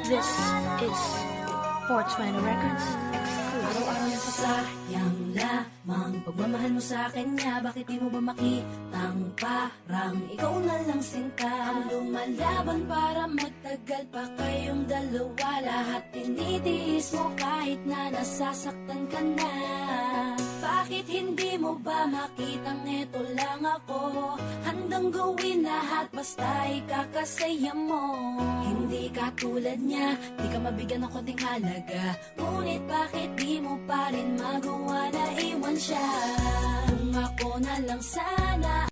This is 420 Records. Araw-araw na sasayang lamang pagmamahal mo sa kanya. Bakit di mo ba makitang parang ikaw na lang sinta ang lumalaban para magtagal pa kayong dalawa? Lahat tinitiis mo kahit na nasasaktan ka na. Bakit hindi mo ba makitang eto lang ako? Handang gawin lahat basta ikakasaya mo. Hindi ka tulad niya, di ka mabigyan ng konting halaga. Ngunit bakit di mo pa rin magawa na iwan siya? Kung ako na lang sana